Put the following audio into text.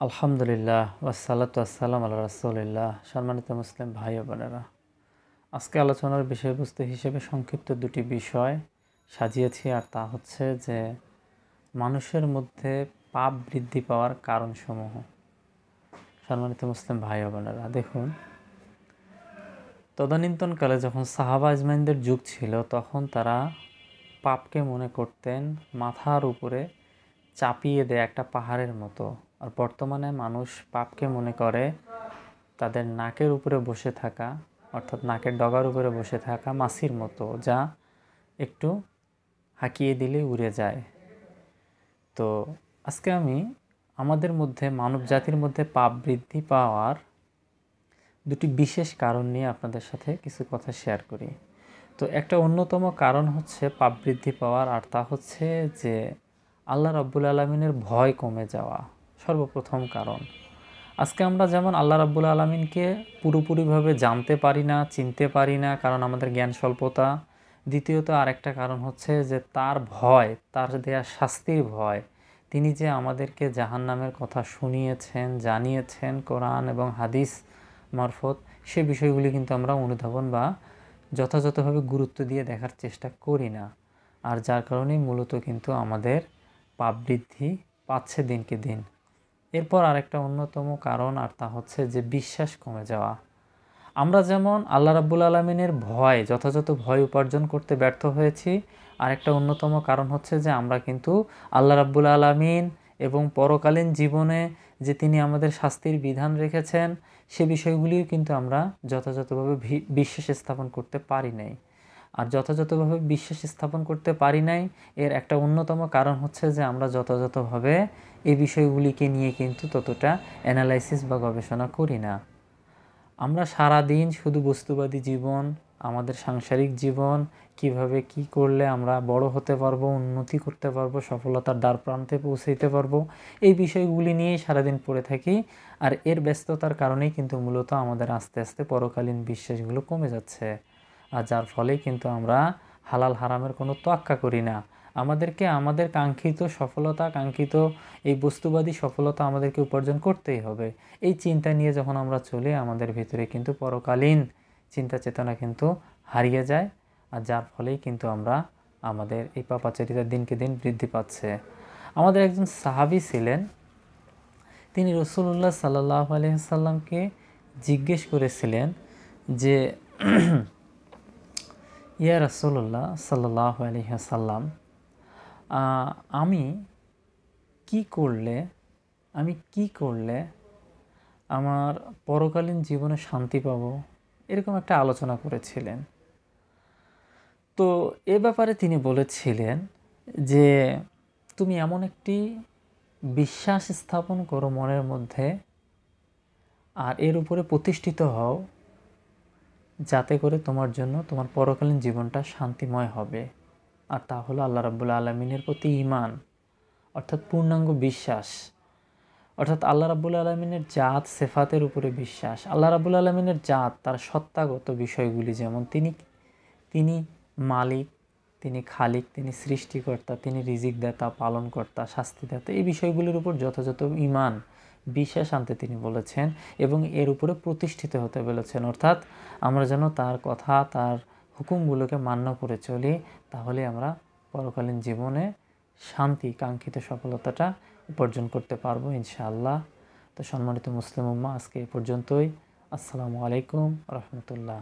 আলহামদুলিল্লাহ ওয়াসসালাতু ওয়াসসালামু আলা রাসূলিল্লাহ। সম্মানিত মুসলিম ভাই ও বোনেরা, আজকে আলোচনার বিষয়বস্তু হিসেবে সংক্ষিপ্ত দুটি বিষয় সাজিয়েছি, আর তা হচ্ছে যে মানুষের মধ্যে পাপ বৃদ্ধি পাওয়ার কারণসমূহ। সম্মানিত মুসলিম ভাই ও বোনেরা, দেখুন, তদানীন্তনকালে যখন সাহাবা আজমাইনদের যুগ ছিল, তখন তারা পাপকে মনে করতেন মাথার উপরে চাপিয়ে দেয় একটা পাহাড়ের মতো। আর বর্তমানে মানুষ পাপকে মনে করে তাদের নাকের উপরে বসে থাকা, অর্থাৎ নাকের ডগার উপরে বসে থাকা মাছির মতো, যা একটু হাঁকিয়ে দিলে উড়ে যায়। তো আজকে আমি আমাদের মধ্যে, মানব জাতির মধ্যে পাপ বৃদ্ধি পাওয়ার দুটি বিশেষ কারণ নিয়ে আপনাদের সাথে কিছু কথা শেয়ার করি। তো একটা অন্যতম কারণ হচ্ছে পাপ বৃদ্ধি পাওয়ার, আর তা হচ্ছে যে আল্লাহ রাব্বুল আলামিনের ভয় কমে যাওয়া সর্বপ্রথম কারণ। আজকে আমরা যেমন আল্লাহ রাব্বুল আলামিনকে পুরোপুরিভাবে জানতে পারি না, চিনতে পারি না, কারণ আমাদের জ্ঞান স্বল্পতা। দ্বিতীয়ত আরেকটা কারণ হচ্ছে যে তার ভয়, তার দেয়া শাস্তির ভয়। তিনি যে আমাদেরকে জাহান্নামের কথা শুনিয়েছেন, জানিয়েছেন কোরআন এবং হাদিস মারফত, সে বিষয়গুলি কিন্তু আমরা অনুধাবন বা যথাযথভাবে গুরুত্ব দিয়ে দেখার চেষ্টা করি না। আর যার কারণেই মূলত কিন্তু আমাদের পাপ বৃদ্ধি পাচ্ছে দিনকে দিন। এরপর আরেকটা অন্যতম কারণ, আর তা হচ্ছে যে বিশ্বাস কমে যাওয়া। আমরা যেমন আল্লাহ রাব্বুল আলামিনের ভয়, যথাযথ ভয় উপার্জন করতে ব্যর্থ হয়েছি, আরেকটা অন্যতম কারণ হচ্ছে যে আমরা কিন্তু আল্লাহ রাব্বুল আলামিন এবং পরকালীন জীবনে যে তিনি আমাদের শাস্তির বিধান রেখেছেন, সে বিষয়গুলিও কিন্তু আমরা যথাযথভাবে বিশ্বাস স্থাপন করতে পারি নাই। আর যথাযথভাবে বিশ্বাস স্থাপন করতে পারি নাই, এর একটা অন্যতম কারণ হচ্ছে যে আমরা যথাযথভাবে এই বিষয়গুলিকে নিয়ে কিন্তু ততটা অ্যানালাইসিস বা গবেষণা করি না। আমরা সারা দিন শুধু বস্তুবাদী জীবন, আমাদের সাংসারিক জীবন, কিভাবে কি করলে আমরা বড় হতে পারবো, উন্নতি করতে পারবো, সফলতার দ্বার প্রান্তে পৌঁছাইতে পারবো, এই বিষয়গুলি নিয়েই সারাদিন পড়ে থাকি। আর এর ব্যস্ততার কারণেই কিন্তু মূলত আমাদের আস্তে আস্তে পরকালীন বিশ্বাসগুলো কমে যাচ্ছে। আর যার ফলেই কিন্তু আমরা হালাল হারামের কোনো তোয়াক্কা করি না। আমাদেরকে আমাদের কাঙ্ক্ষিত সফলতা, কাঙ্ক্ষিত এই বস্তুবাদী সফলতা আমাদেরকে উপার্জন করতেই হবে। এই চিন্তা নিয়ে যখন আমরা চলি, আমাদের ভিতরে কিন্তু পরকালীন চিন্তা চেতনা কিন্তু হারিয়ে যায়। আর যার ফলেই কিন্তু আমরা আমাদের এই পাপাচারিতা দিনকে দিন বৃদ্ধি পাচ্ছে। আমাদের একজন সাহাবী ছিলেন, তিনি রাসূলুল্লাহ সাল্লাল্লাহু আলাইহি ওয়াসাল্লামকে জিজ্ঞেস করেছিলেন যে ইয়া রাসূলুল্লাহ সাল্লাল্লাহু আলাইহি ওয়াসাল্লাম, আমি কি করলে আমি কি করলে আমার পরকালীন জীবনে শান্তি পাব, এরকম একটা আলোচনা করেছিলেন। তো এ ব্যাপারে তিনি বলেছিলেন যে তুমি এমন একটি বিশ্বাস স্থাপন করো মনের মধ্যে, আর এর উপরে প্রতিষ্ঠিত হও, যাতে করে তোমার জন্য তোমার পরকালীন জীবনটা শান্তিময় হবে। আর তা হলো আল্লাহ রাব্বুল আলামিনের প্রতি ঈমান, অর্থাৎ পূর্ণাঙ্গ বিশ্বাস, অর্থাৎ আল্লাহ রাব্বুল আলামিনের জাত সিফাতের উপরে বিশ্বাস। আল্লাহ রাব্বুল আলামিনের জাত, তার সত্তাগত বিষয়গুলি, যেমন তিনি মালিক, তিনি খালিক, তিনি সৃষ্টিকর্তা, তিনি রিজিকদাতা, পালনকর্তা, শাস্তিদাতা, এই বিষয়গুলির উপর যথাযথ ঈমান, বিশ্বাস আনতে তিনি বলেছেন এবং এর উপরে প্রতিষ্ঠিত হতে বলেছেন। অর্থাৎ আমরা যেন তার কথা, তার হুকুমগুলোকে মান্য করে চলি, তাহলে আমরা পরকালীন জীবনে শান্তি, কাঙ্ক্ষিত সফলতাটা উপার্জন করতে পারবো ইনশাআল্লাহ। তো সম্মানিত মুসলিম উম্মাহ, আজকে এ পর্যন্তই। আসসালামু আলাইকুম রহমতুল্লাহ।